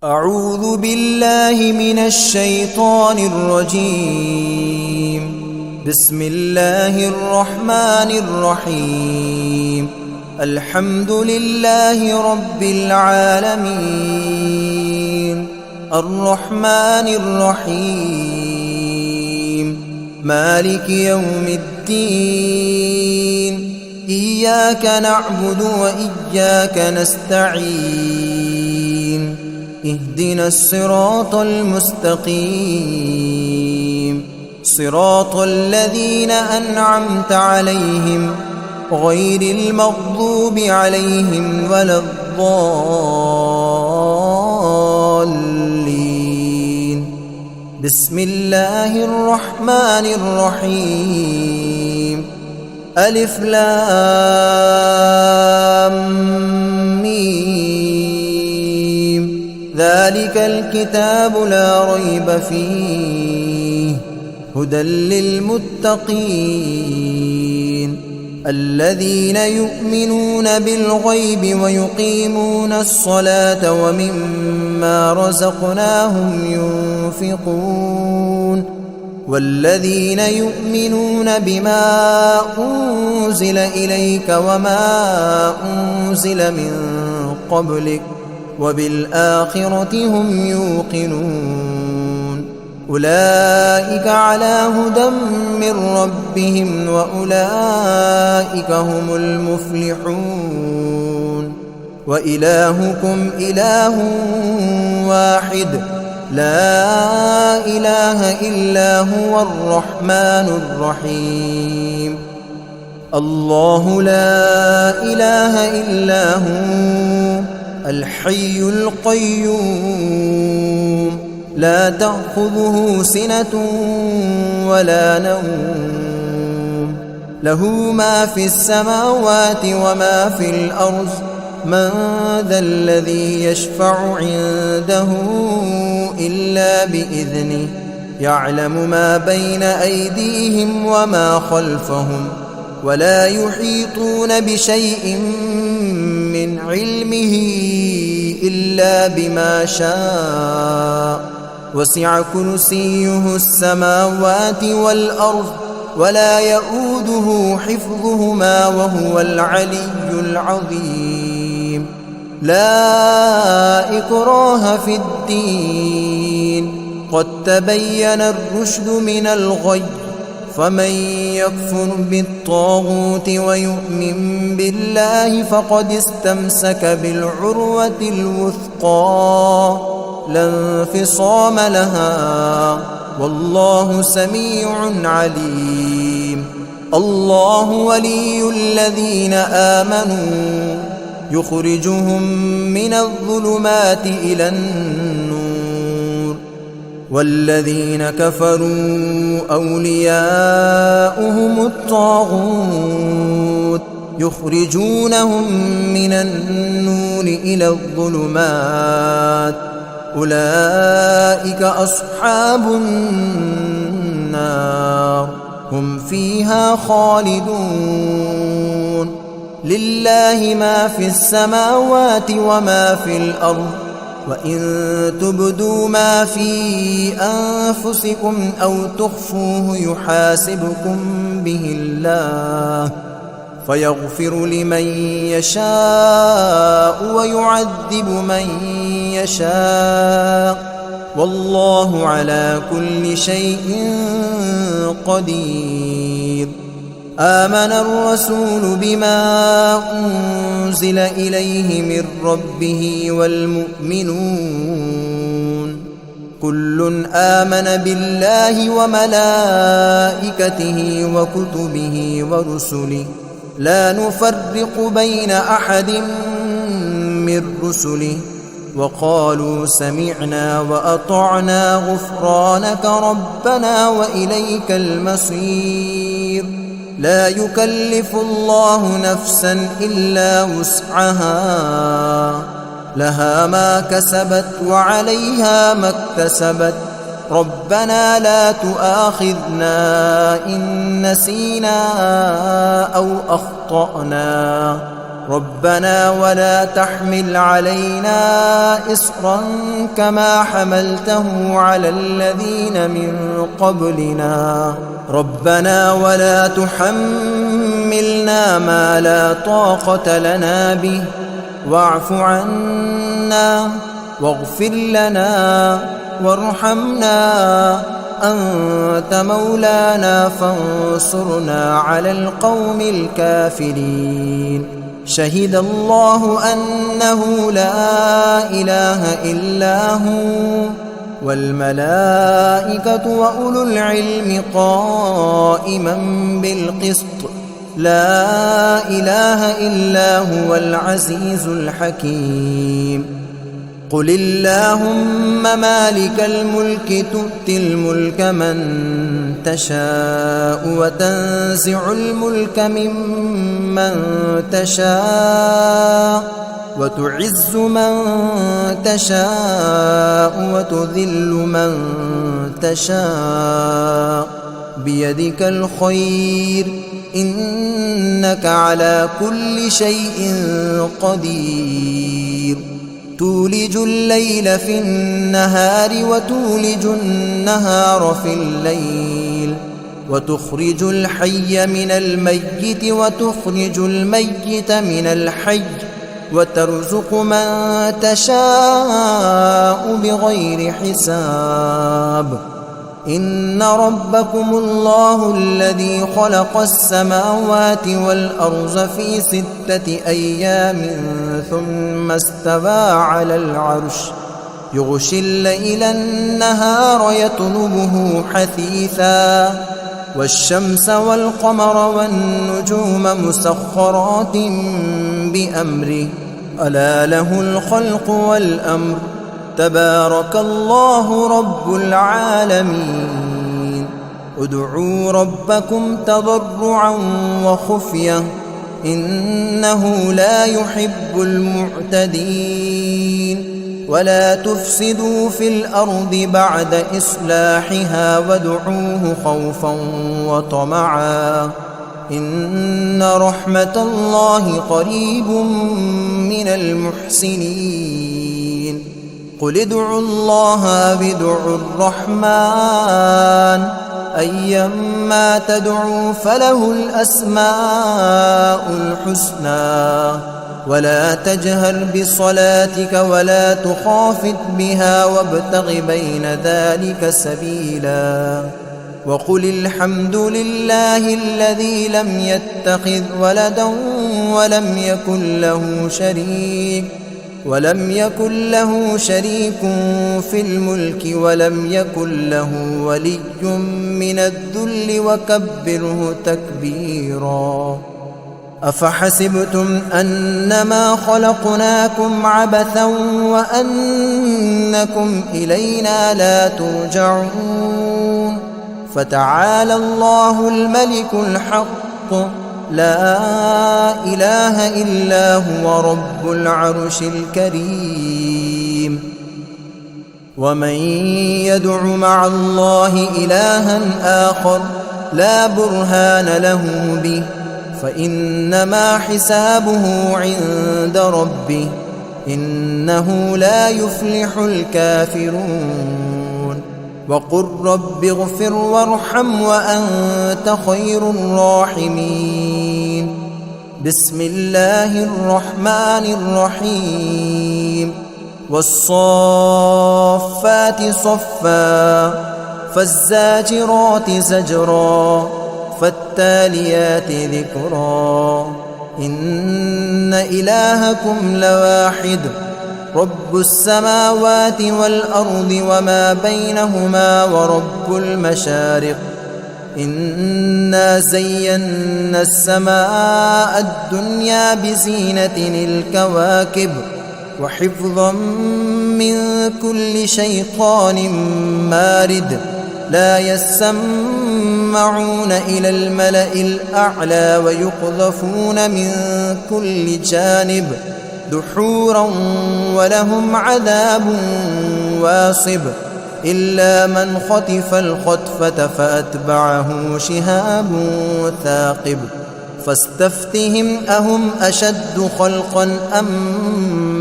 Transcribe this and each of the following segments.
أعوذ بالله من الشيطان الرجيم. بسم الله الرحمن الرحيم. الحمد لله رب العالمين، الرحمن الرحيم، مالك يوم الدين. إياك نعبد وإياك نستعين. اهدنا الصراط المستقيم، صراط الذين أنعمت عليهم غير المغضوب عليهم ولا الضالين. بسم الله الرحمن الرحيم. ألف لام ميم. ذلك الكتاب لا ريب فيه هدى للمتقين الذين يؤمنون بالغيب ويقيمون الصلاة ومما رزقناهم ينفقون والذين يؤمنون بما أنزل إليك وما أنزل من قبلك وبالآخرة هم يوقنون. أولئك على هدى من ربهم وأولئك هم المفلحون. وإلهكم إله واحد لا إله إلا هو الرحمن الرحيم. الله لا إله إلا هو الحي القيوم، لا تأخذه سنة ولا نوم، له ما في السماوات وما في الأرض. من ذا الذي يشفع عنده إلا بإذنه، يعلم ما بين أيديهم وما خلفهم، ولا يحيطون بشيء من علمه إلا بما شاء. وسع كرسيه السماوات والأرض ولا يؤوده حفظهما وهو العلي العظيم. لا إكراه في الدين، قد تبين الرشد من الغي. فمن يكفر بالطاغوت ويؤمن بالله فقد استمسك بالعروة الوثقى لا انفصام لها، والله سميع عليم. الله ولي الذين آمنوا يخرجهم من الظلمات إلى النور، والذين كفروا أولياؤهم الطاغوت يخرجونهم من النور إلى الظلمات. أولئك أصحاب النار هم فيها خالدون. لله ما في السماوات وما في الأرض، وإن تبدوا ما في أنفسكم أو تخفوه يحاسبكم به الله، فيغفر لمن يشاء ويعذب من يشاء، والله على كل شيء قدير. آمن الرسول بما أنزل إليه من ربه والمؤمنون كل آمن بالله وملائكته وكتبه ورسله لا نفرق بين أحد من رسله، وقالوا سمعنا وأطعنا غفرانك ربنا وإليك المصير. لا يكلف الله نفسا إلا وسعها، لها ما كسبت وعليها ما اكتسبت. ربنا لا تؤاخذنا إن نسينا أو أخطأنا، ربنا ولا تحمل علينا إصرا كما حملته على الذين من قبلنا ربنا ولا تحملنا ما لا طاقة لنا به واعف عنا واغفر لنا وارحمنا أنت مولانا فانصرنا على القوم الكافرين شهد الله أنه لا إله إلا هو والملائكة وأولو العلم قائما بالقسط لا إله إلا هو العزيز الحكيم قل اللهم مالك الملك تؤتي الملك من تشاء وتنزع الملك ممن تشاء وتعز من تشاء وتذل من تشاء بيدك الخير إنك على كل شيء قدير تولج الليل في النهار وتولج النهار في الليل وتخرج الحي من الميت وتخرج الميت من الحي وترزق من تشاء بغير حساب إن ربكم الله الذي خلق السماوات والأرض في 6 أيام ثم استوى على العرش يغشي الليل النهار يطلبه حثيثا والشمس والقمر والنجوم مسخرات بأمره ألا له الخلق والأمر تبارك الله رب العالمين ادعوا ربكم تضرعا وخفية إنه لا يحب المعتدين ولا تفسدوا في الأرض بعد إصلاحها وادعوه خوفا وطمعا إن رحمة الله قريب من المحسنين قل ادعوا الله أو ادعوا الرحمن أيما تدعوا فله الأسماء الحسنى ولا تجهر بصلاتك ولا تخافت بها وابتغ بين ذلك سبيلا وقل الحمد لله الذي لم يتخذ ولدا ولم يكن له شريك في الملك ولم يكن له ولي من الذل وكبره تكبيرا أفحسبتم أنما خلقناكم عبثا وأنكم إلينا لا ترجعون فتعالى الله الملك الحق لا إله إلا هو رب العرش الكريم ومن يدع مع الله إلها آخر لا برهان له به فإنما حسابه عند ربه إنه لا يفلح الكافرون وقل رب اغفر وارحم وأنت خير الراحمين بسم الله الرحمن الرحيم والصافات صفا فالزاجرات زجرا فالتاليات ذكرا إن إلهكم لواحد رب السماوات والأرض وما بينهما ورب المشارق إنا زينا السماء الدنيا بزينة الكواكب وحفظا من كل شيطان مارد لا يسمعون إلى الملأ الأعلى ويقذفون من كل جانب دحورا ولهم عذاب واصب إلا من خطف الخطفة فأتبعه شهاب ثاقب فاستفتهم أهم أشد خلقا أم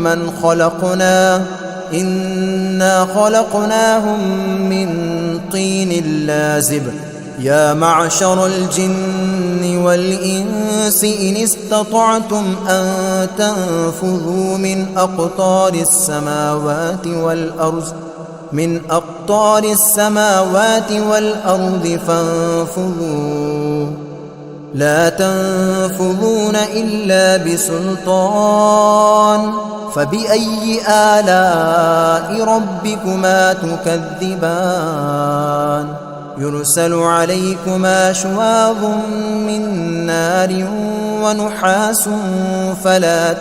من خلقنا إنا خلقناهم من طين لازب يا معشر الجن والإنس إن استطعتم أن تنفذوا من أقطار السماوات والأرض فانفذوا لا تنفذون إلا بسلطان فبأي آلاء ربكما تكذبان يرسل عليكما شواظ من نار ونحاس فلا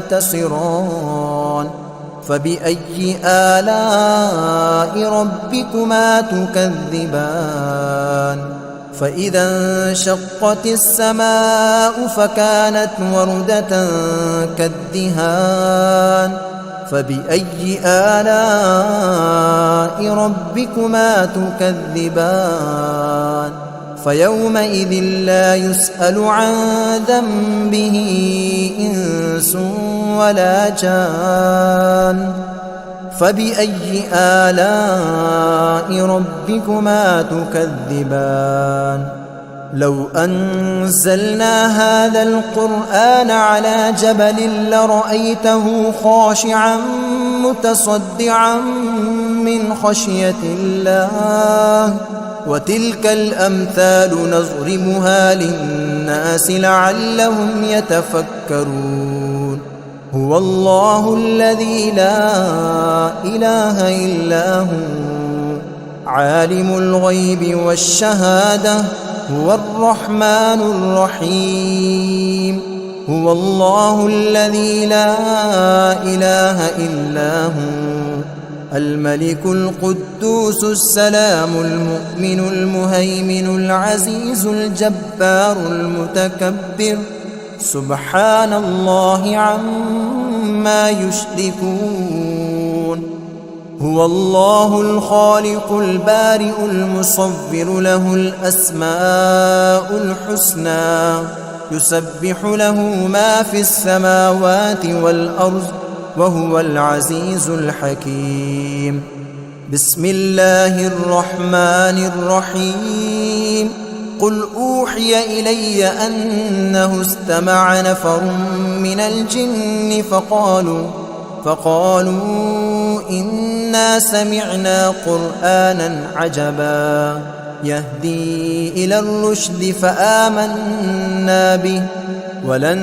تنتصران فبأي آلاء ربكما تكذبان فإذا انشقت السماء فكانت وردة كالدهان فبأي آلاء ربكما تكذبان فيومئذ لا يسأل عن ذنبه إنس ولا جان فبأي آلاء ربكما تكذبان لو أنزلنا هذا القرآن على جبل لرأيته خاشعا متصدعا من خشية الله وتلك الأمثال نضربها للناس لعلهم يتفكرون هو الله الذي لا إله إلا هو عالم الغيب والشهادة هو الرحمن الرحيم هو الله الذي لا إله إلا هو الملك القدوس السلام المؤمن المهيمن العزيز الجبار المتكبر سبحان الله عما يشركون هو الله الخالق البارئ المصور له الأسماء الحسنى يسبح له ما في السماوات والأرض وهو العزيز الحكيم بسم الله الرحمن الرحيم قل أوحي إلي أنه استمع نفر من الجن فقالوا إنا سمعنا قرآنا عجبا يهدي إلى الرشد فآمنا به ولن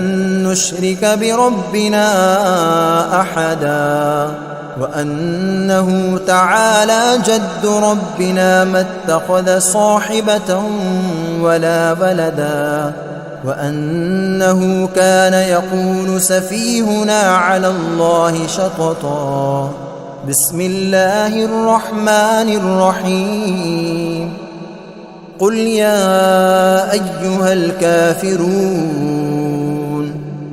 نشرك بربنا أحدا وأنه تعالى جد ربنا ما اتخذ صاحبة ولا ولدا وأنه كان يقول سفيهنا على الله شططا بسم الله الرحمن الرحيم قل يا أيها الكافرون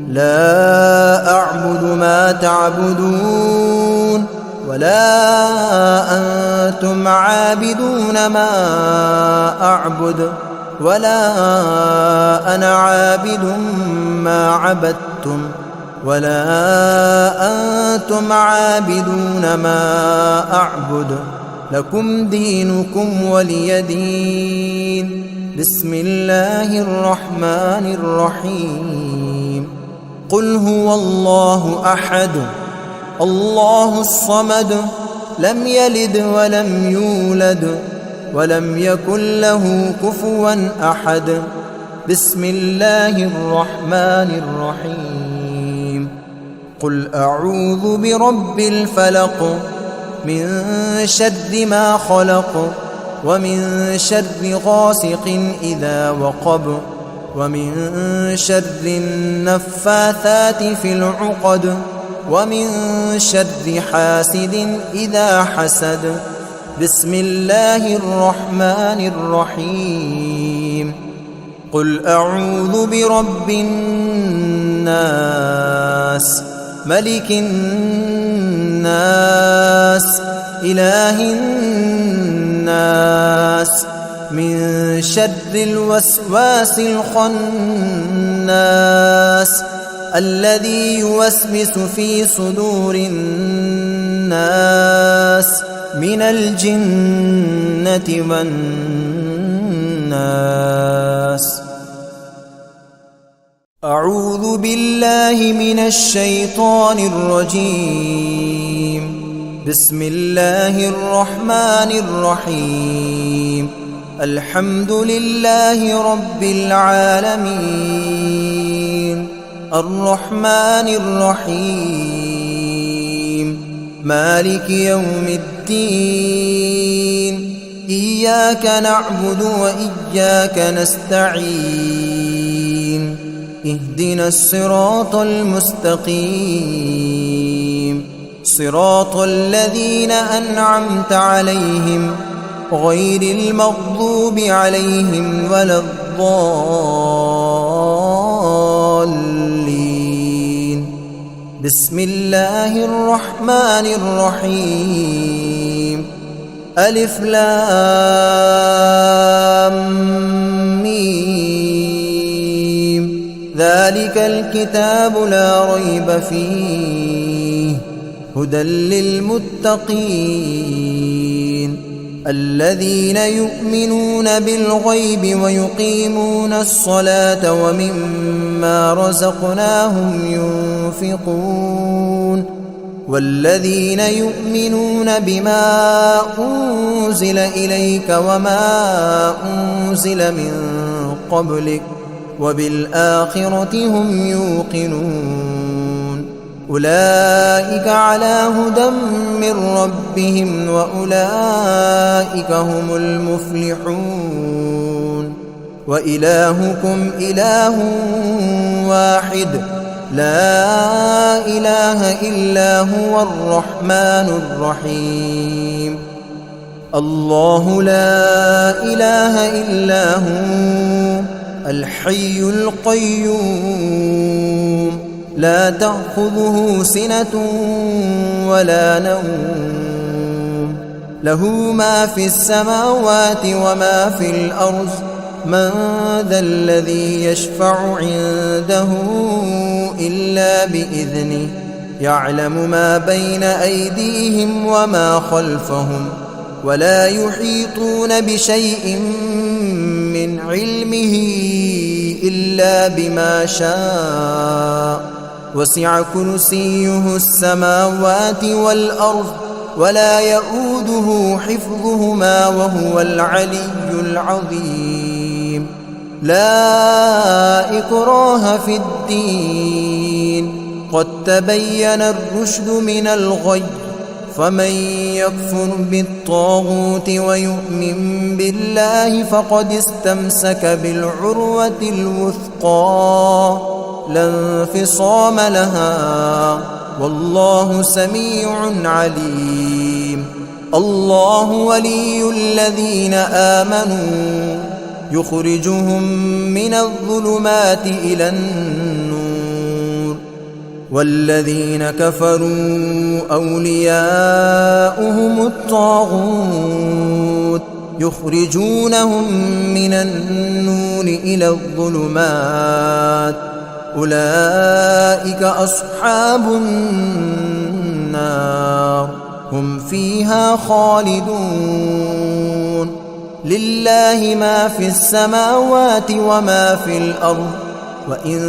لا أعبد ما تعبدون ولا أنتم عابدون ما أعبد ولا أنا عابد ما عبدتم ولا أنتم عابدون ما أعبد لكم دينكم ولي دين بسم الله الرحمن الرحيم قل هو الله أحد الله الصمد لم يلد ولم يولد ولم يكن له كفوا أحد بسم الله الرحمن الرحيم قل أعوذ برب الفلق من شر ما خلق ومن شر غاسق إذا وقب ومن شر النفاثات في العقد ومن شر حاسد إذا حسد بسم الله الرحمن الرحيم قل أعوذ برب الناس ملك الناس إله الناس من شر الوسواس الخناس الذي يوسوس في صدور الناس من الجنة والناس. أعوذ بالله من الشيطان الرجيم. بسم الله الرحمن الرحيم. الحمد لله رب العالمين الرحمن الرحيم مالك يوم الدين إياك نعبد وإياك نستعين اهدنا الصراط المستقيم صراط الذين أنعمت عليهم غير المغضوب عليهم ولا الضالين. بسم الله الرحمن الرحيم. ألف لام ميم ذلك الكتاب لا ريب فيه هدى للمتقين الذين يؤمنون بالغيب ويقيمون الصلاة ومما رزقناهم ينفقون والذين يؤمنون بما أنزل إليك وما أنزل من قبلك وبالآخرة هم يوقنون أولئك على هدى من ربهم وأولئك هم المفلحون. وإلهكم إله واحد لا إله إلا هو الرحمن الرحيم. الله لا إله إلا هو الحي القيوم لا تأخذه سنة ولا نوم له ما في السماوات وما في الأرض من ذا الذي يشفع عنده إلا بإذنه يعلم ما بين أيديهم وما خلفهم ولا يحيطون بشيء من علمه إلا بما شاء وسع كرسيه السماوات والأرض ولا يؤوده حفظهما وهو العلي العظيم. لا إكراه في الدين قد تبين الرشد من الغي فمن يكفر بالطاغوت ويؤمن بالله فقد استمسك بالعروة الوثقى لا انفصام لها والله سميع عليم. الله ولي الذين آمنوا يخرجهم من الظلمات إلى النور والذين كفروا أولياؤهم الطاغوت يخرجونهم من النور إلى الظلمات أولئك أصحاب النار هم فيها خالدون. لله ما في السماوات وما في الأرض وإن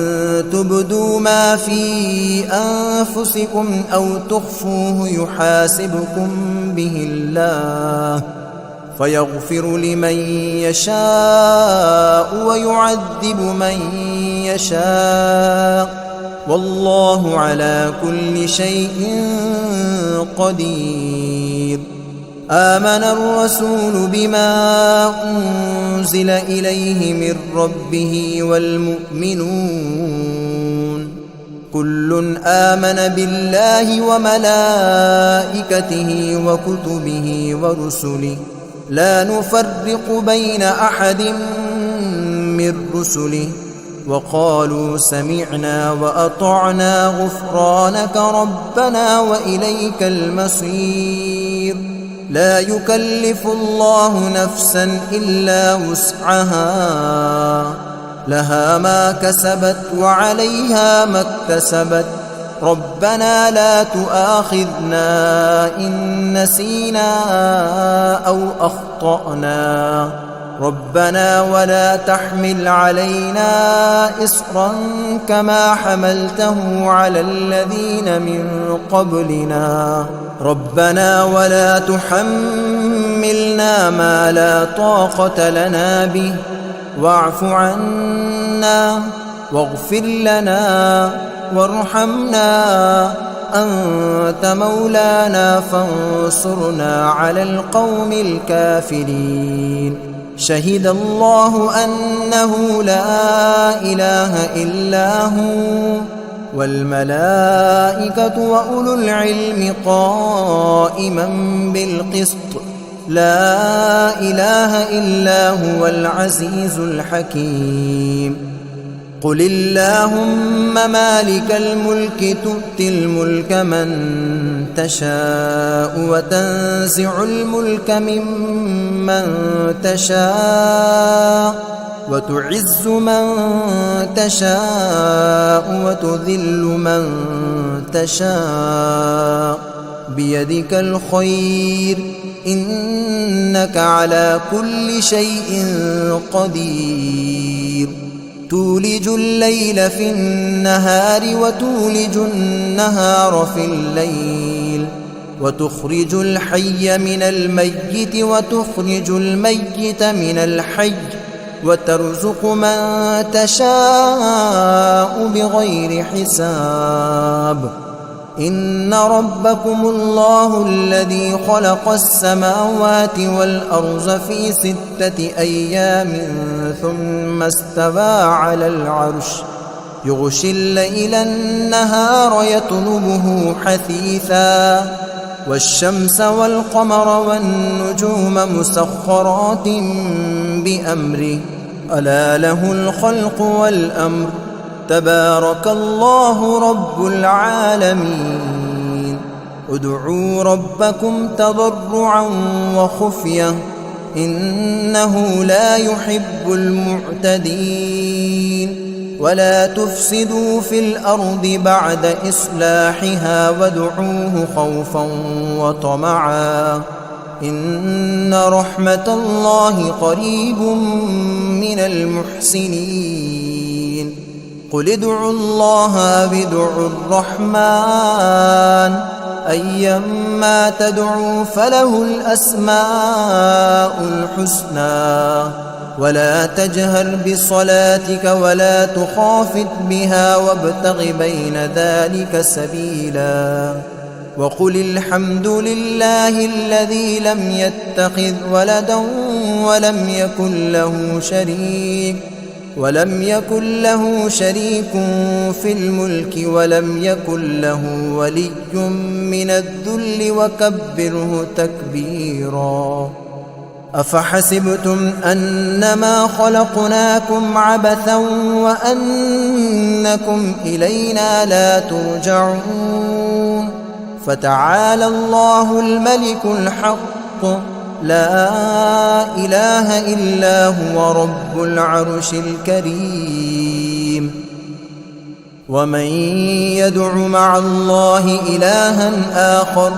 تبدوا ما في أنفسكم أو تخفوه يحاسبكم به الله فيغفر لمن يشاء ويعذب من يشاء والله على كل شيء قدير. آمن الرسول بما أنزل إليه من ربه والمؤمنون كل آمن بالله وملائكته وكتبه ورسله لا نفرق بين أحد من رسله وقالوا سمعنا وأطعنا غفرانك ربنا وإليك المصير. لا يكلف الله نفسا إلا وسعها، لها ما كسبت وعليها ما اكتسبت. ربنا لا تؤاخذنا إن نسينا أو أخطأنا. ربنا ولا تحمل علينا إصرا كما حملته على الذين من قبلنا. ربنا ولا تحملنا ما لا طاقة لنا به، واعف عنا واغفر لنا وارحمنا، أنت مولانا فانصرنا على القوم الكافرين. شهد الله أنه لا إله إلا هو والملائكة وأولو العلم قائما بالقسط، لا إله إلا هو العزيز الحكيم. قل اللهم مالك الملك تؤتي الملك من تشاء وتنزع الملك ممن تشاء وتعز من تشاء وتذل من تشاء، بيدك الخير إنك على كل شيء قدير. تولج الليل في النهار وتولج النهار في الليل، وتخرج الحي من الميت وتخرج الميت من الحي، وترزق من تشاء بغير حساب. إن ربكم الله الذي خلق السماوات والأرض في 6 أيام ثم استوى على العرش، يغشي الليل النهار يطلبه حثيثا، والشمس والقمر والنجوم مسخرات بأمره، ألا له الخلق والأمر، تبارك الله رب العالمين. ادعوا ربكم تضرعا وخفية إنه لا يحب المعتدين. ولا تفسدوا في الأرض بعد إصلاحها وادعوه خوفا وطمعا إن رحمة الله قريب من المحسنين. قل ادعوا الله أو ادعوا الرحمن أيما تدعوا فله الأسماء الحسنى. ولا تجهر بصلاتك ولا تخافت بها وابتغ بين ذلك سبيلا. وقل الحمد لله الذي لم يتخذ ولدا ولم يكن له شريك في الملك ولم يكن له ولي من الذل وكبره تكبيرا. أفحسبتم أنما خلقناكم عبثا وأنكم إلينا لا ترجعون. فتعالى الله الملك الحق لا إله إلا هو رب العرش الكريم. ومن يدع مع الله إلها آخر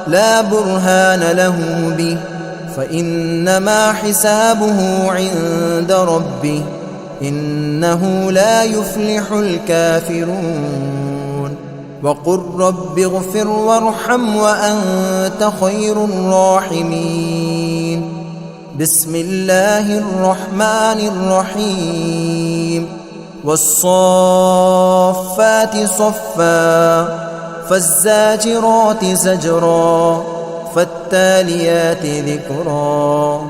لا برهان له به فإنما حسابه عند ربه إنه لا يفلح الكافرون. وقل رب اغفر وارحم وأنت خير الراحمين. بسم الله الرحمن الرحيم. والصافات صفا فالزاجرات زجرا فالتاليات ذكرا.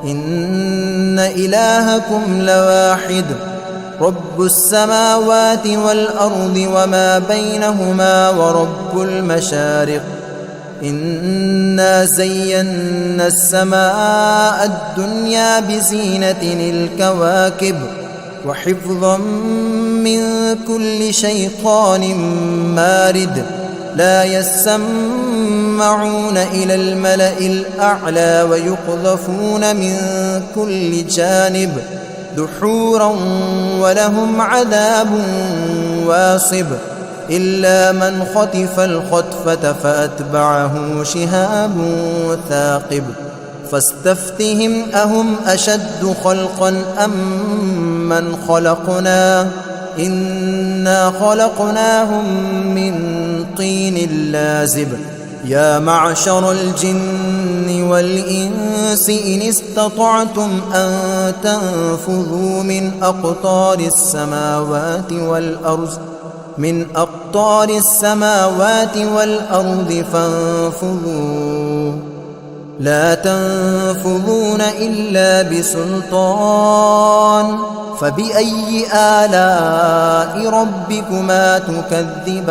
إن إلهكم لواحد رب السماوات والأرض وما بينهما ورب المشارق. إنا زينا السماء الدنيا بزينة الكواكب وحفظا من كل شيطان مارد. لا يسمعون يسمعون إلى الملأ الأعلى ويقذفون من كل جانب دحورا ولهم عذاب واصب إلا من خطف الخطفة فأتبعه شهاب ثاقب فاستفتهم أهم أشد خلقا أم من خلقنا إنا خلقناهم من طين لازب يا معشر الجن والإنس إن استطعتم أن تنفذوا من أقطار السماوات والأرض فانفذوا لا تنفذون إلا بسلطان فبأي آلاء ربكما تكذبان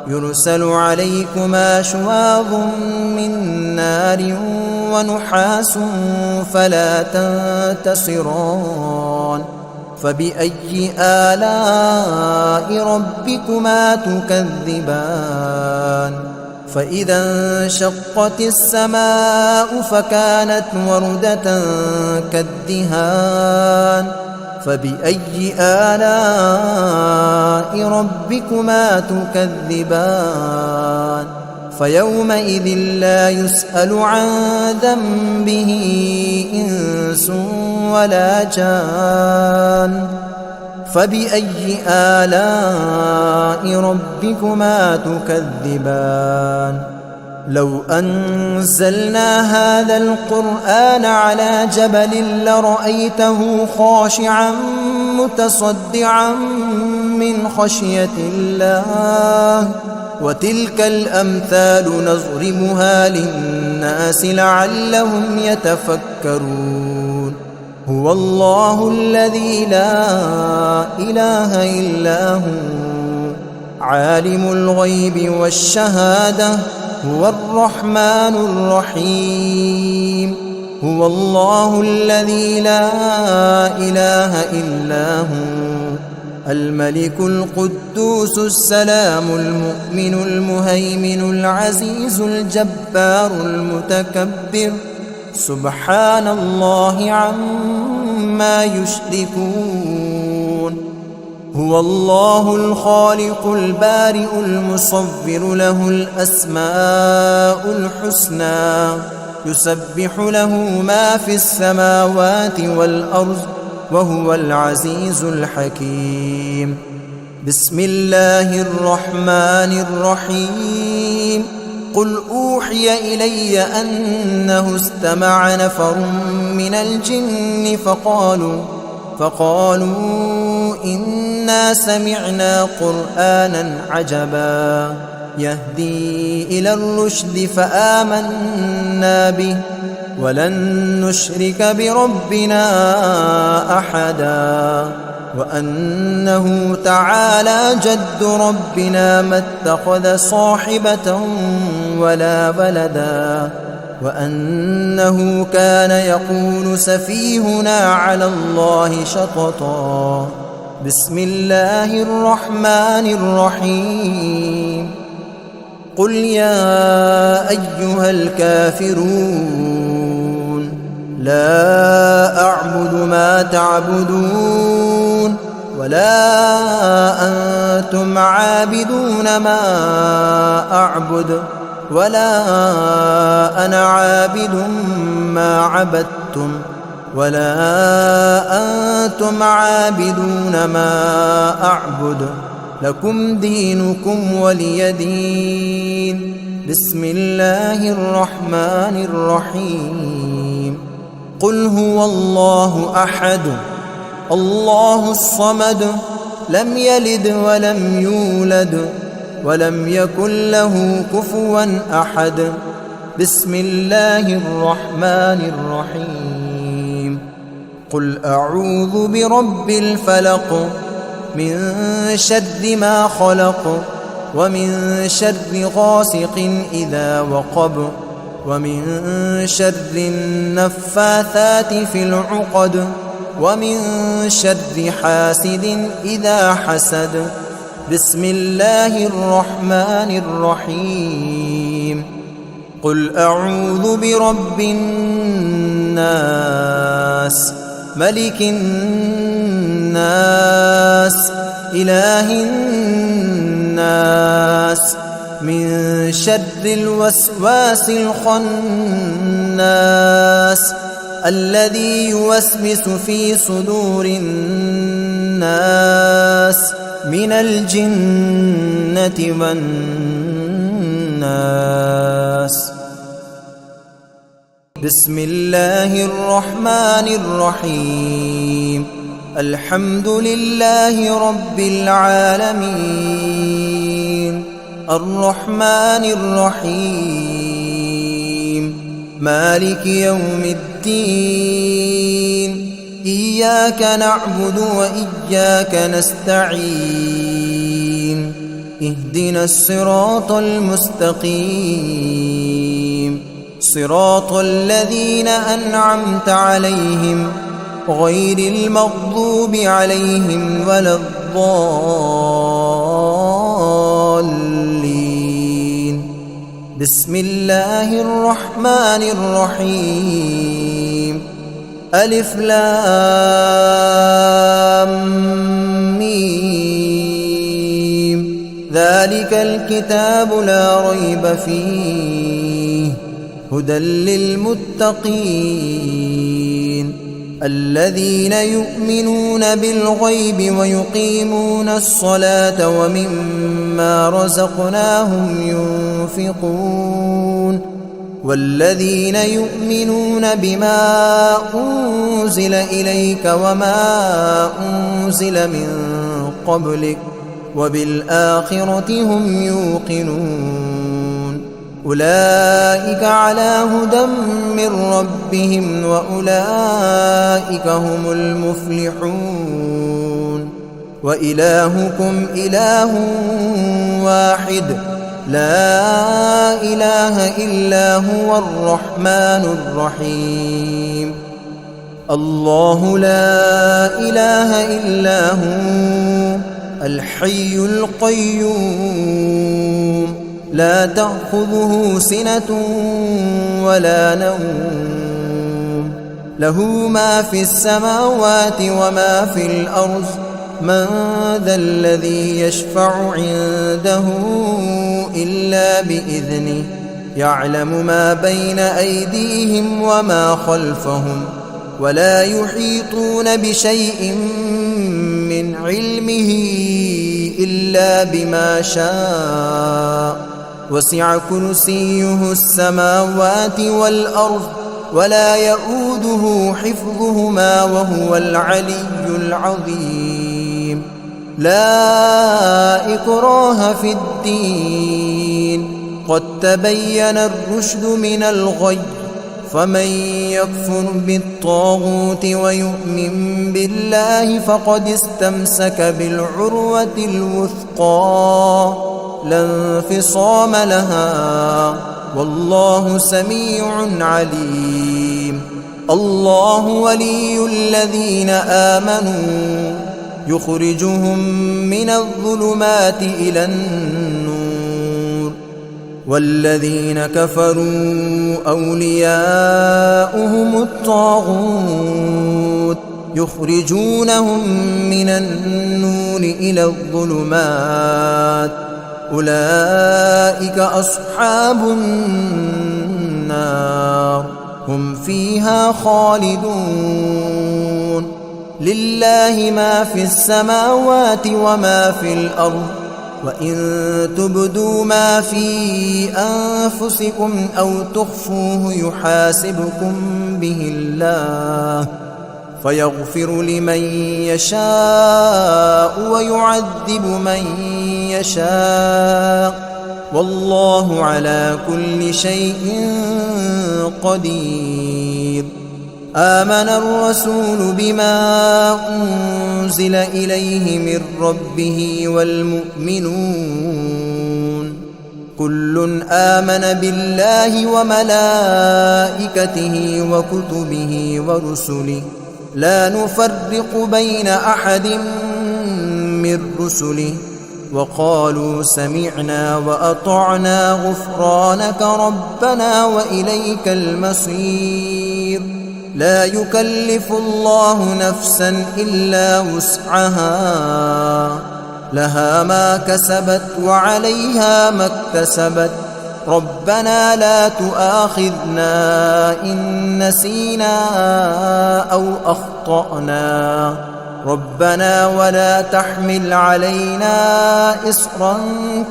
يرسل عليكما شواظ من نار ونحاس فلا تنتصران فبأي آلاء ربكما تكذبان فإذا انشقت السماء فكانت وردة كالدهان فبأي آلاء ربكما تكذبان فيومئذ لا يسأل عن ذنبه إنس ولا جان فبأي آلاء ربكما تكذبان لو أنزلنا هذا القرآن على جبل لرأيته خاشعا متصدعا من خشية الله وتلك الأمثال نضربها للناس لعلهم يتفكرون هو الله الذي لا إله إلا هو عالم الغيب والشهادة هو الرحمن الرحيم هو الله الذي لا إله إلا هو الملك القدوس السلام المؤمن المهيمن العزيز الجبار المتكبر سبحان الله عما يشركون هو الله الخالق البارئ المصور له الأسماء الحسنى يسبح له ما في السماوات والأرض وهو العزيز الحكيم بسم الله الرحمن الرحيم قل أوحي إلي أنه استمع نفر من الجن فقالوا إنا سمعنا قرآنا عجبا يهدي إلى الرشد فآمنا به ولن نشرك بربنا أحدا وأنه تعالى جد ربنا ما اتخذ صاحبة ولا ولدا وأنه كان يقول سفيهنا على الله شططا بسم الله الرحمن الرحيم قل يا أيها الكافرون لا أعبد ما تعبدون ولا أنتم عابدون ما أعبد ولا أنا عابد ما عبدتم ولا أنتم عابدون ما أعبد لكم دينكم ولي دين بسم الله الرحمن الرحيم قل هو الله أحد الله الصمد لم يلد ولم يولد ولم يكن له كفوا أحد بسم الله الرحمن الرحيم قل أعوذ برب الفلق من شر ما خلق ومن شر غاسق إذا وقب ومن شر النفاثات في العقد ومن شر حاسد إذا حسد بسم الله الرحمن الرحيم قل أعوذ برب الناس ملك الناس إله الناس من شر الوسواس الخناس الذي يوسوس في صدور الناس من الجنة والناس. بسم الله الرحمن الرحيم الحمد لله رب العالمين الرحمن الرحيم مالك يوم الدين إياك نعبد وإياك نستعين اهدنا الصراط المستقيم صراط الذين أنعمت عليهم غير المغضوب عليهم ولا الضالين. بسم الله الرحمن الرحيم ألف لام ميم ذلك الكتاب لا ريب فيه هدى للمتقين الذين يؤمنون بالغيب ويقيمون الصلاة ومما رزقناهم ينفقون والذين يؤمنون بما أنزل إليك وما أنزل من قبلك وبالآخرة هم يوقنون أولئك على هدى من ربهم وأولئك هم المفلحون وإلهكم إله واحد لا إله إلا هو الرحمن الرحيم الله لا إله إلا هو الحي القيوم لا تأخذه سنة ولا نوم له ما في السماوات وما في الأرض من ذا الذي يشفع عنده إلا بإذنه يعلم ما بين أيديهم وما خلفهم ولا يحيطون بشيء من علمه إلا بما شاء وسع كرسيه السماوات والأرض ولا يؤوده حفظهما وهو العلي العظيم لا إكراه في الدين قد تبين الرشد من الغي فمن يكفر بالطاغوت ويؤمن بالله فقد استمسك بالعروة الوثقى لا انفصام لها والله سميع عليم الله ولي الذين آمنوا يخرجهم من الظلمات إلى النور والذين كفروا أولياؤهم الطاغوت يخرجونهم من النور إلى الظلمات أولئك أصحاب النار هم فيها خالدون لله ما في السماوات وما في الأرض وإن تبدوا ما في أنفسكم أو تخفوه يحاسبكم به الله فيغفر لمن يشاء ويعذب من يشاء والله على كل شيء قدير آمن الرسول بما أنزل إليه من ربه والمؤمنون كل آمن بالله وملائكته وكتبه ورسله لا نفرق بين أحد من رسله وقالوا سمعنا وأطعنا غفرانك ربنا وإليك المصير. لا يكلف الله نفسا إلا وسعها، لها ما كسبت وعليها ما اكتسبت. ربنا لا تؤاخذنا إن نسينا أو أخطأنا، ربنا ولا تحمل علينا إصرا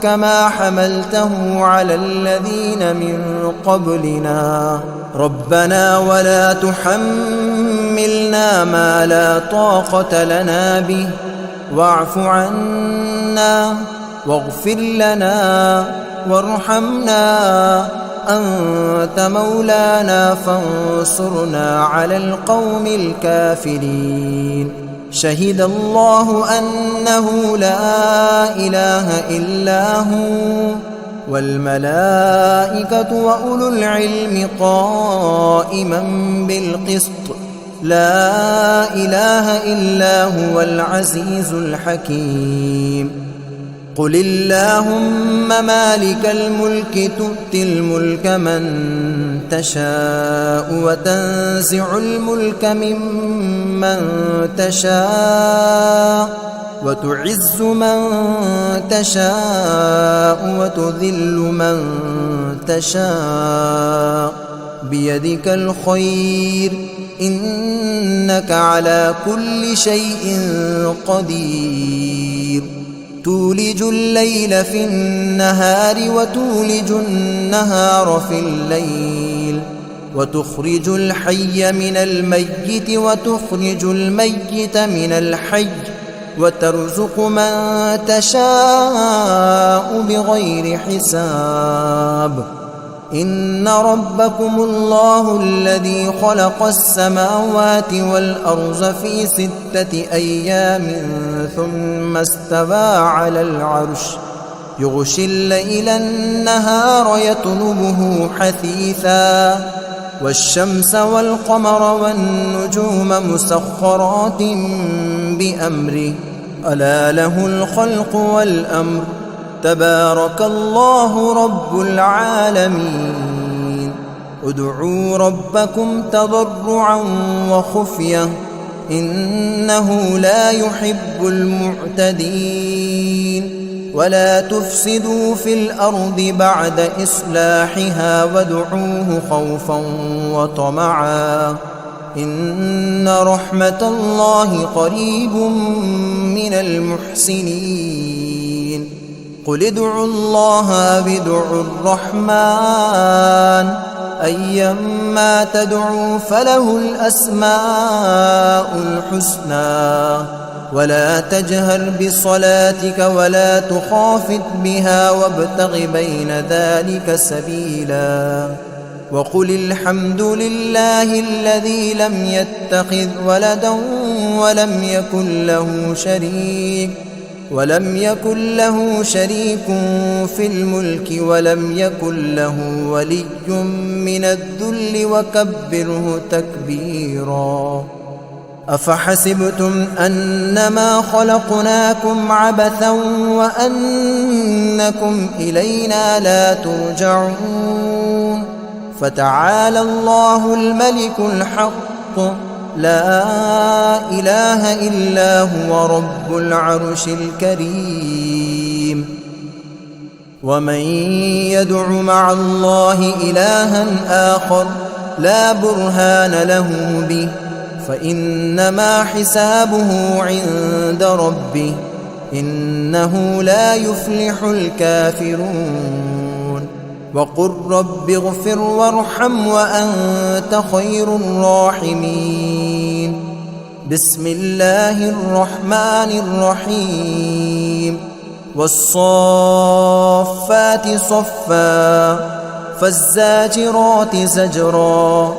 كما حملته على الذين من قبلنا، ربنا ولا تحملنا ما لا طاقة لنا به، واعف عنا واغفر لنا وارحمنا، أنت مولانا فانصرنا على القوم الكافرين. شهد الله أنه لا إله إلا هو والملائكة وأولو العلم قائما بالقسط، لا إله إلا هو العزيز الحكيم. قل اللهم مالك الملك تؤتي الملك من تشاء وتنزع الملك ممن تشاء وتعز من تشاء وتذل من تشاء، بيدك الخير إنك على كل شيء قدير. تولج الليل في النهار وتولج النهار في الليل، وتخرج الحي من الميت وتخرج الميت من الحي، وترزق من تشاء بغير حساب. إن ربكم الله الذي خلق السماوات والأرض في 6 أيام ثم استوى على العرش، يغشي الليل النهار يطلبه حثيثا، والشمس والقمر والنجوم مسخرات بأمره، ألا له الخلق والأمر، تبارك الله رب العالمين. ادعوا ربكم تضرعا وخفية إنه لا يحب المعتدين. ولا تفسدوا في الأرض بعد إصلاحها وادعوه خوفا وطمعا إن رحمة الله قريب من المحسنين. قل ادعوا الله أو ادعوا الرحمن أيما تدعوا فله الأسماء الحسنى. ولا تجهر بصلاتك ولا تخافت بها وابتغ بين ذلك سبيلا. وقل الحمد لله الذي لم يتخذ ولدا ولم يكن له شريك في الملك ولم يكن له ولي من الذل وكبره تكبيرا. أفحسبتم أنما خلقناكم عبثا وأنكم إلينا لا ترجعون. فتعالى الله الملك الحق لا إله إلا هو رب العرش الكريم. ومن يدع مع الله إلها آخر لا برهان له به فإنما حسابه عند ربه إنه لا يفلح الكافرون. وقل رب اغفر وارحم وأنت خير الراحمين. بسم الله الرحمن الرحيم. والصافات صفا فالزاجرات زجرا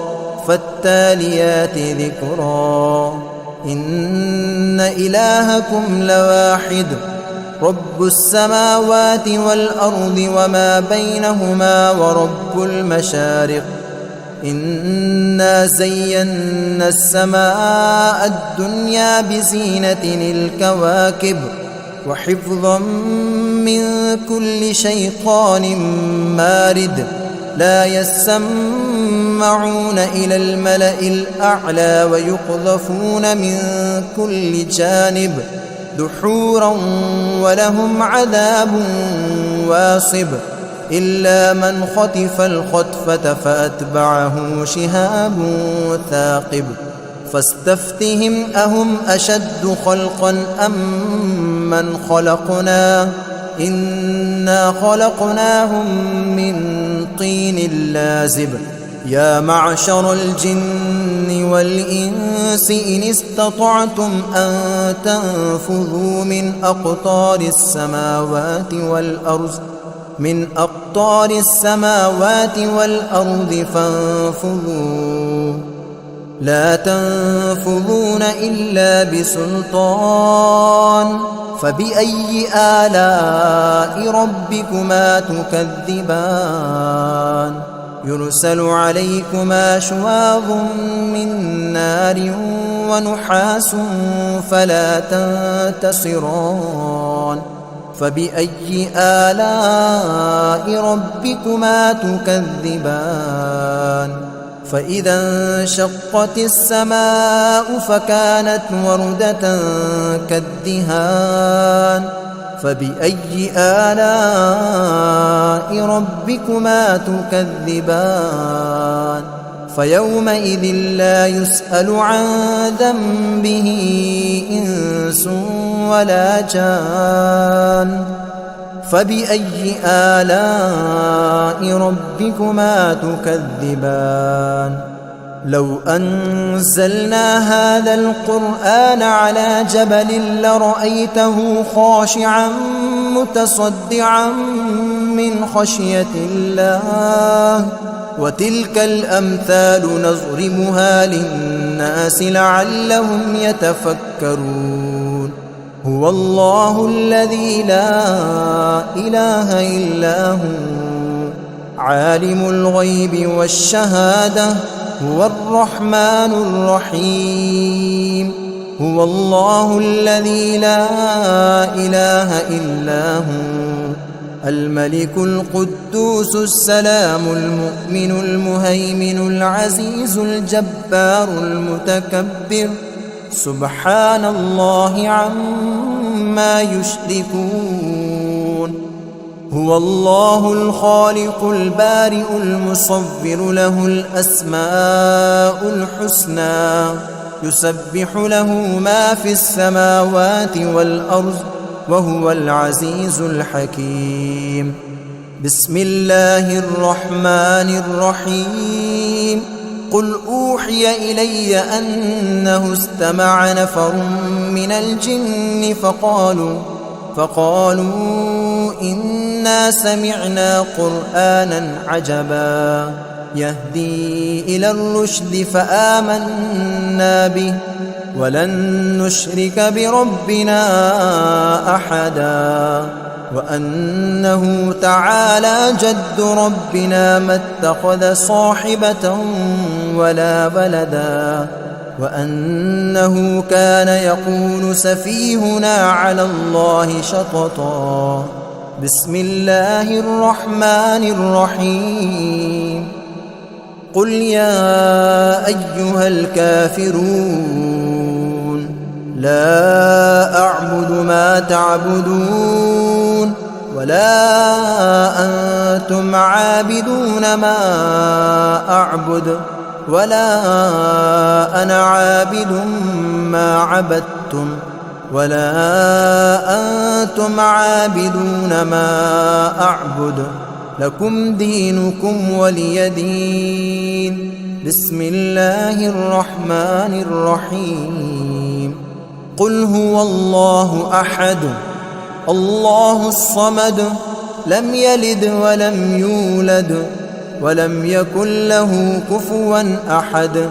فالتاليات ذكرا. إن إلهكم لواحد رب السماوات والأرض وما بينهما ورب المشارق. إنا زينا السماء الدنيا بزينة الكواكب وحفظا من كل شيطان مارد لا يسمعون إلى الملأ الأعلى ويقذفون من كل جانب دحورا ولهم عذاب واصب إلا من خطف الخطفة فأتبعه شهاب ثاقب فاستفتهم أهم أشد خلقا أم من خلقنا إنا خلقناهم من طين لازب يا معشر الجن والإنس إن استطعتم أن تنفذوا من أقطار السماوات والأرض فانفذوا لا تنفذون إلا بسلطان فبأي آلاء ربكما تكذبان يرسل عليكما شواظ من نار ونحاس فلا تنتصران فبأي آلاء ربكما تكذبان فإذا انشقت السماء فكانت وردة كالدهان فبأي آلاء ربكما تكذبان فيومئذ لا يسأل عن ذنبه إنس ولا جان فبأي آلاء ربكما تكذبان لو أنزلنا هذا القرآن على جبل لرأيته خاشعا متصدعا من خشية الله وتلك الأمثال نضربها للناس لعلهم يتفكرون هو الله الذي لا إله إلا هو عالم الغيب والشهادة هو الرحمن الرحيم هو الله الذي لا إله إلا هو الملك القدوس السلام المؤمن المهيمن العزيز الجبار المتكبر سبحان الله عما يشركون هو الله الخالق البارئ المصور له الأسماء الحسنى يسبح له ما في السماوات والأرض وهو العزيز الحكيم بسم الله الرحمن الرحيم قل أوحي إلي أنه استمع نفر من الجن فقالوا إنا سمعنا قرآنا عجبا يهدي إلى الرشد فآمنا به ولن نشرك بربنا أحدا وأنه تعالى جد ربنا ما اتخذ صاحبة ولا ولدا وأنه كان يقول سفيهنا على الله شططا بسم الله الرحمن الرحيم قل يا أيها الكافرون لا أعبد ما تعبدون ولا أنتم عابدون ما أعبد ولا أنا عابد ما عبدتم ولا أنتم عابدون ما أعبد لكم دينكم ولي دين بسم الله الرحمن الرحيم قل هو الله أحد الله الصمد لم يلد ولم يولد ولم يكن له كفوا أحد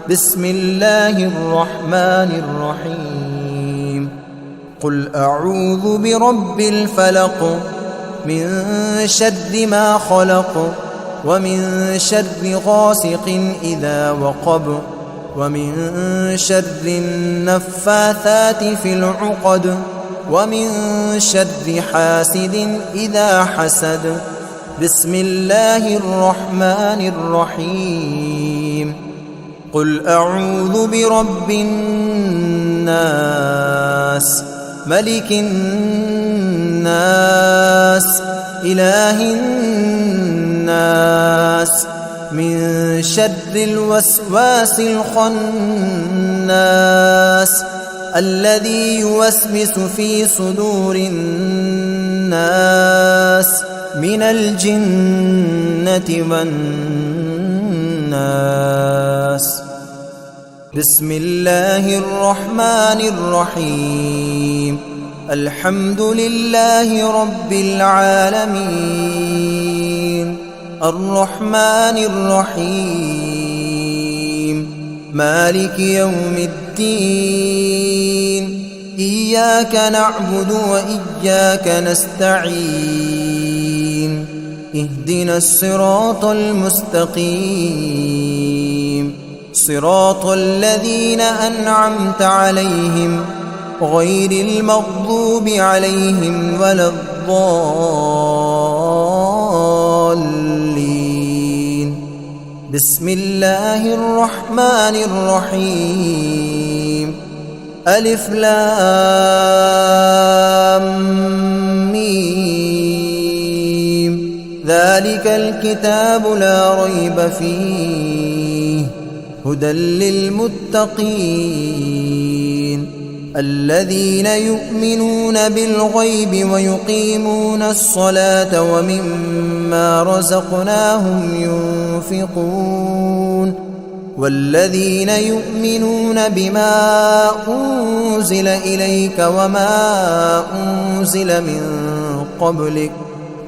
بسم الله الرحمن الرحيم قل أعوذ برب الفلق من شر ما خلق ومن شر غاسق إذا وقب ومن شر النفاثات في العقد ومن شر حاسد إذا حسد. بسم الله الرحمن الرحيم. قل أعوذ برب الناس ملك الناس إله الناس من شر الوسواس الخناس الذي يوسوس في صدور الناس من الجنة والناس. بسم الله الرحمن الرحيم. الحمد لله رب العالمين الرحمن الرحيم مالك يوم الدين إياك نعبد وإياك نستعين اهدنا الصراط المستقيم صراط الذين أنعمت عليهم غير المغضوب عليهم ولا الضالين. بسم الله الرحمن الرحيم. ألف لام ميم ذلك الكتاب لا ريب فيه هدى للمتقين الذين يؤمنون بالغيب ويقيمون الصلاة ومما رزقناهم ينفقون والذين يؤمنون بما أنزل إليك وما أنزل من قبلك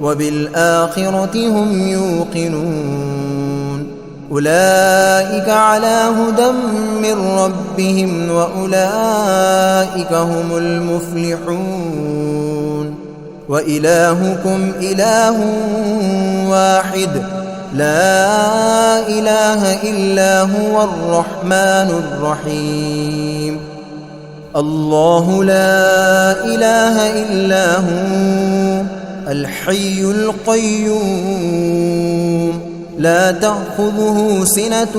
وبالآخرة هم يوقنون أولئك على هدى من ربهم وأولئك هم المفلحون. وإلهكم إله واحد لا إله إلا هو الرحمن الرحيم. الله لا إله إلا هو الحي القيوم لا تأخذه سنة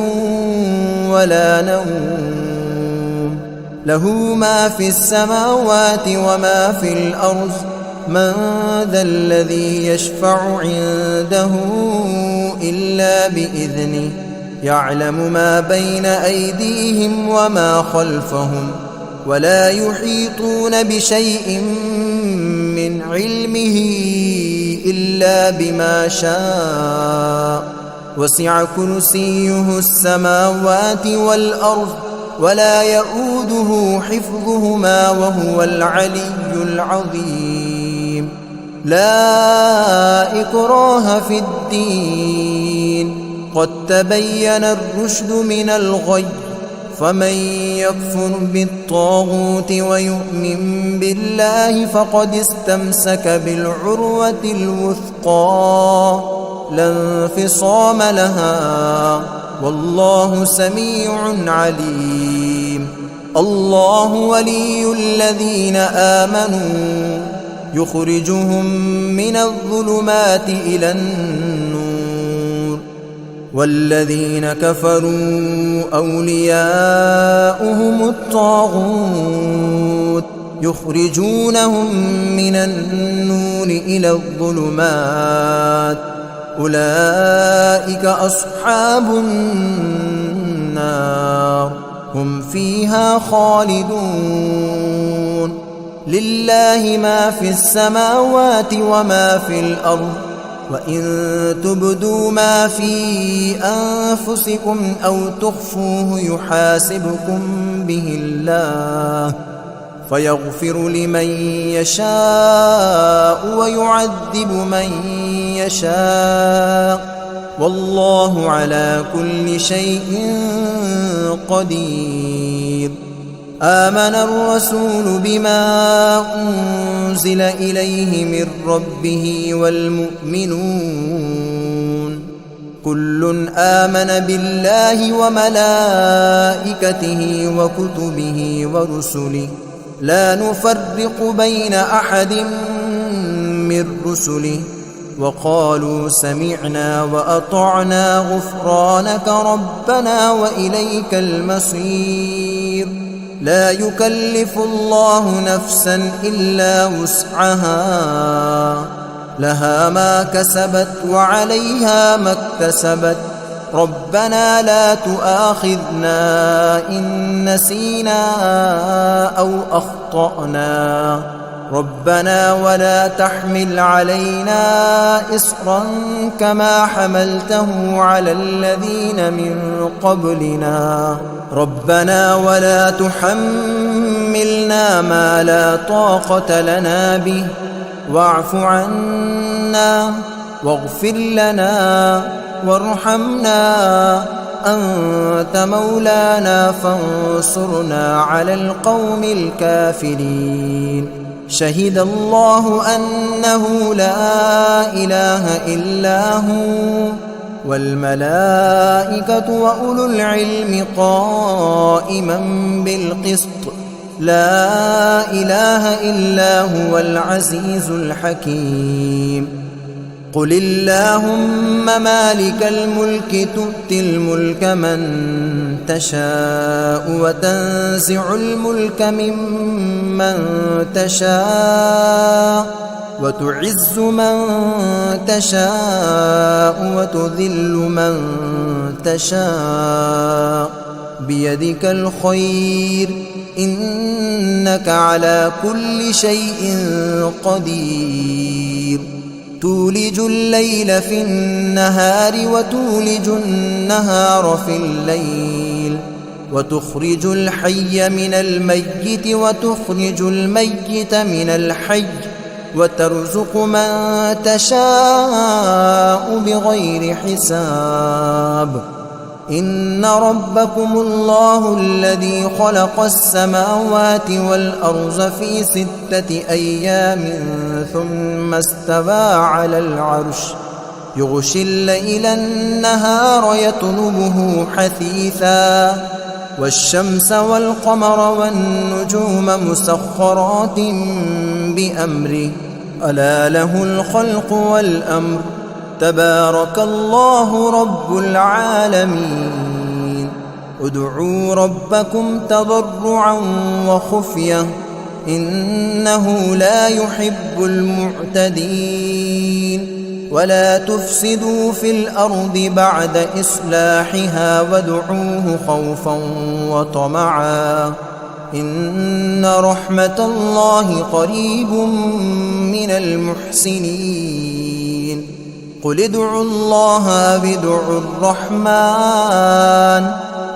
ولا نوم له ما في السماوات وما في الأرض من ذا الذي يشفع عنده إلا بإذنه يعلم ما بين أيديهم وما خلفهم ولا يحيطون بشيء من علمه إلا بما شاء وسع كرسيه السماوات والأرض ولا يؤوده حفظهما وهو العلي العظيم. لا إكراه في الدين قد تبين الرشد من الغي فمن يكفر بالطاغوت ويؤمن بالله فقد استمسك بالعروة الوثقى لا انفصام لها والله سميع عليم. الله ولي الذين آمنوا يخرجهم من الظلمات إلى النور والذين كفروا أولياؤهم الطاغوت يخرجونهم من النور إلى الظلمات أولئك أصحاب النار هم فيها خالدون. لله ما في السماوات وما في الأرض وإن تبدوا ما في أنفسكم أو تخفوه يحاسبكم به الله فيغفر لمن يشاء ويعذب من يشاء والله على كل شيء قدير. آمن الرسول بما أنزل إليه من ربه والمؤمنون كل آمن بالله وملائكته وكتبه ورسله لا نفرق بين أحد من رسله وقالوا سمعنا وأطعنا غفرانك ربنا وإليك المصير. لا يكلف الله نفسا إلا وسعها، لها ما كسبت وعليها ما اكتسبت. ربنا لا تؤاخذنا إن نسينا أو أخطأنا، ربنا ولا تحمل علينا إصرا كما حملته على الذين من قبلنا، ربنا ولا تحملنا ما لا طاقة لنا به، واعف عنا واغفر لنا وارحمنا، أنت مولانا فانصرنا على القوم الكافرين. شهد الله أنه لا إله إلا هو والملائكة وأولو العلم قائما بالقسط، لا إله إلا هو العزيز الحكيم. قل اللهم مالك الملك تؤتي الملك من تشاء وتنزع الملك ممن تشاء وتعز من تشاء وتذل من تشاء، بيدك الخير إنك على كل شيء قدير. تولج الليل في النهار وتولج النهار في الليل، وتخرج الحي من الميت وتخرج الميت من الحي، وترزق من تشاء بغير حساب. إن ربكم الله الذي خلق السماوات والأرض في 6 أيام ثم استوى على العرش، يغشي الليل النهار يطلبه حثيثا، والشمس والقمر والنجوم مسخرات بأمره، ألا له الخلق والأمر، تبارك الله رب العالمين. ادعوا ربكم تضرعا وخفية إنه لا يحب المعتدين. ولا تفسدوا في الأرض بعد إصلاحها وادعوه خوفا وطمعا إن رحمة الله قريب من المحسنين. قل ادعوا الله بدعوا الرحمن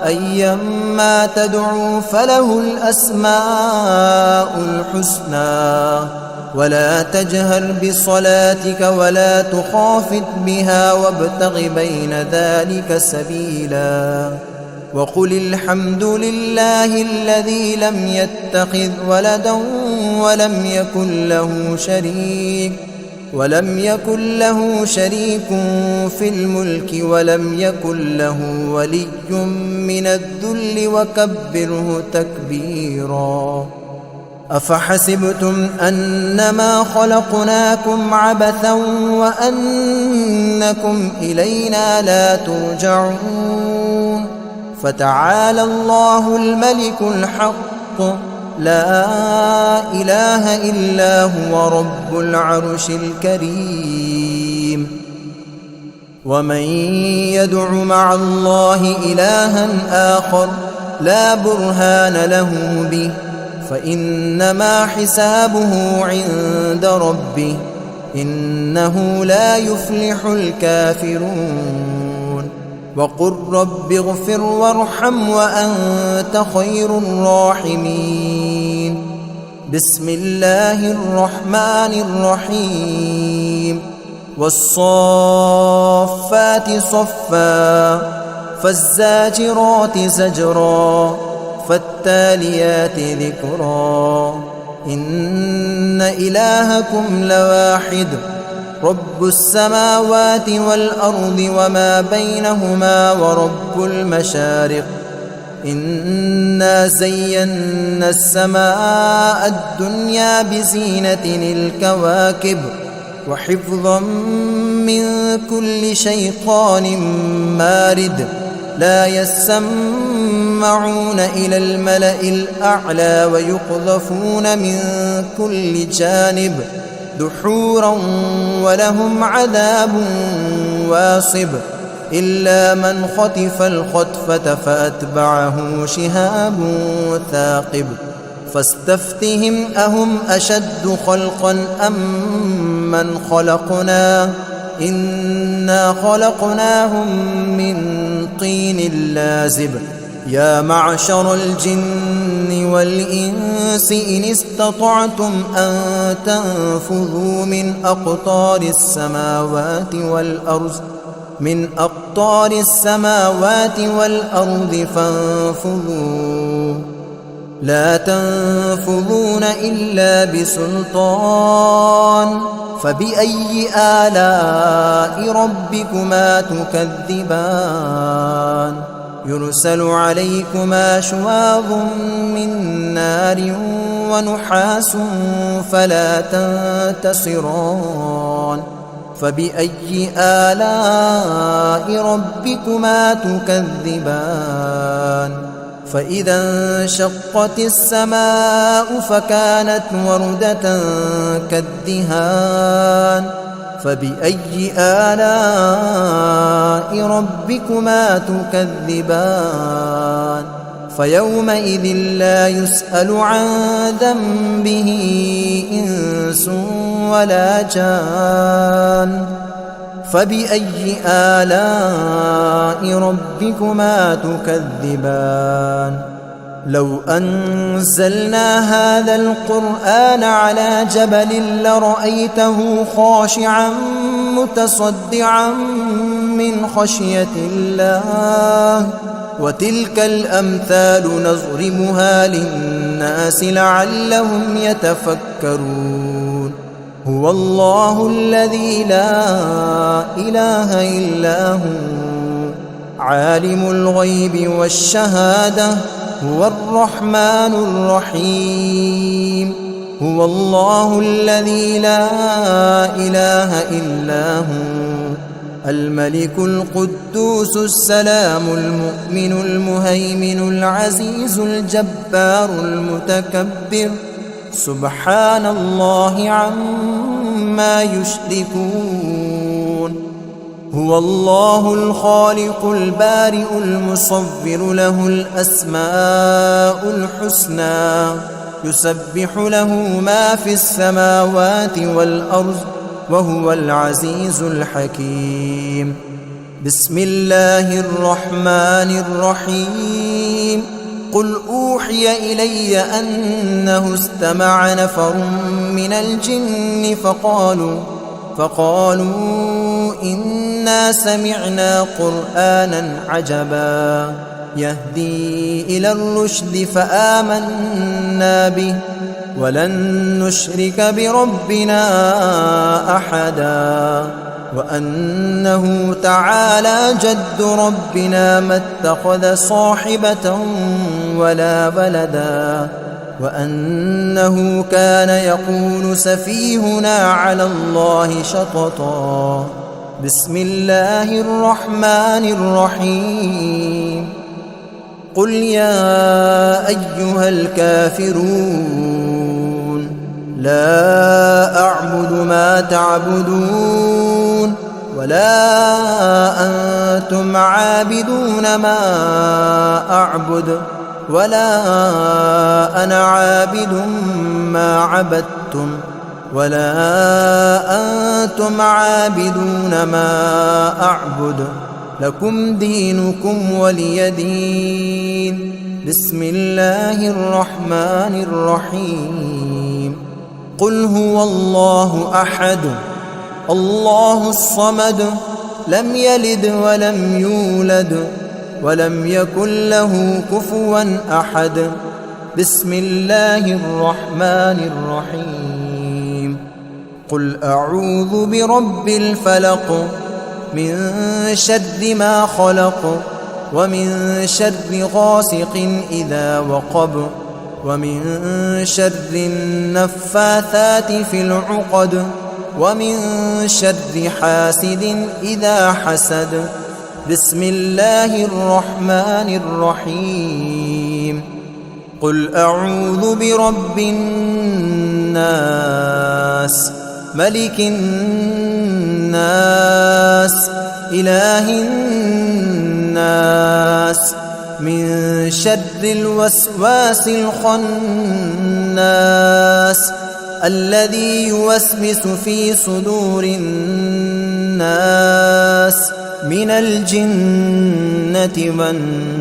أيما تدعوا فله الأسماء الحسنى، ولا تجهر بصلاتك ولا تخافت بها وابتغ بين ذلك سبيلا. وقل الحمد لله الذي لم يتخذ ولدا ولم يكن له شريك في الملك ولم يكن له ولي من الذل وكبره تكبيرا. أفحسبتم أنما خلقناكم عبثا وأنكم إلينا لا ترجعون. فتعالى الله الملك الحق لا إله إلا هو رب العرش الكريم. ومن يدع مع الله إلها آخر لا برهان له به فإنما حسابه عند ربه إنه لا يفلح الكافرون. وقل رب اغفر وارحم وأنت خير الراحمين. بسم الله الرحمن الرحيم. والصافات صفا فالزاجرات زجرا فالتاليات ذكرا. إن إلهكم لواحد رب السماوات والأرض وما بينهما ورب المشارق إنا زينا السماء الدنيا بزينة الكواكب وحفظا من كل شيطان مارد لا يسمعون إلى الملأ الأعلى ويقذفون من كل جانب دحورا ولهم عذاب واصب إلا من خطف الخطفة فأتبعه شهاب ثاقب فاستفتهم أهم أشد خلقا أم من خلقنا إنا خلقناهم من طين لازب يا معشر الجن والإنس إن استطعتم أن تنفذوا من أقطار السماوات والأرض فانفذوا لا تنفذون إلا بسلطان فبأي آلاء ربكما تكذبان يرسل عليكما شواظ من نار ونحاس فلا تنتصران فبأي آلاء ربكما تكذبان فإذا انشقت السماء فكانت وردة كالدهان فبأي آلاء ربكما تكذبان فيومئذ لا يسأل عن ذنبه إنس ولا جان فبأي آلاء ربكما تكذبان لو أنزلنا هذا القرآن على جبل لرأيته خاشعا متصدعا من خشية الله وتلك الأمثال نضربها للناس لعلهم يتفكرون هو الله الذي لا إله إلا هو عالم الغيب والشهادة هو الرحمن الرحيم هو الله الذي لا إله إلا هو الملك القدوس السلام المؤمن المهيمن العزيز الجبار المتكبر سبحان الله عما يشركون هو الله الخالق البارئ المصور له الأسماء الحسنى يسبح له ما في السماوات والأرض وهو العزيز الحكيم بسم الله الرحمن الرحيم قل أوحي إلي أنه استمع نفر من الجن فقالوا إنا سمعنا قرآنا عجبا يهدي إلى الرشد فآمنا به ولن نشرك بربنا أحدا وأنه تعالى جد ربنا ما اتخذ صاحبة ولا ولدا وأنه كان يقول سفيهنا على الله شططا بسم الله الرحمن الرحيم قل يا أيها الكافرون لا أعبد ما تعبدون ولا أنتم عابدون ما أعبد ولا أنا عابد ما عبدتم ولا أنتم عابدون ما أعبد لكم دينكم ولي دين بسم الله الرحمن الرحيم قل هو الله أحد الله الصمد لم يلد ولم يولد ولم يكن له كفوا أحد بسم الله الرحمن الرحيم قل أعوذ برب الفلق من شر ما خلق ومن شر غاسق إذا وقب ومن شر النفاثات في العقد ومن شر حاسد إذا حسد. بسم الله الرحمن الرحيم. قل أعوذ برب الناس ملك الناس إله الناس من شر الوسواس الخناس الذي يوسوس في صدور الناس من الجنة والناس.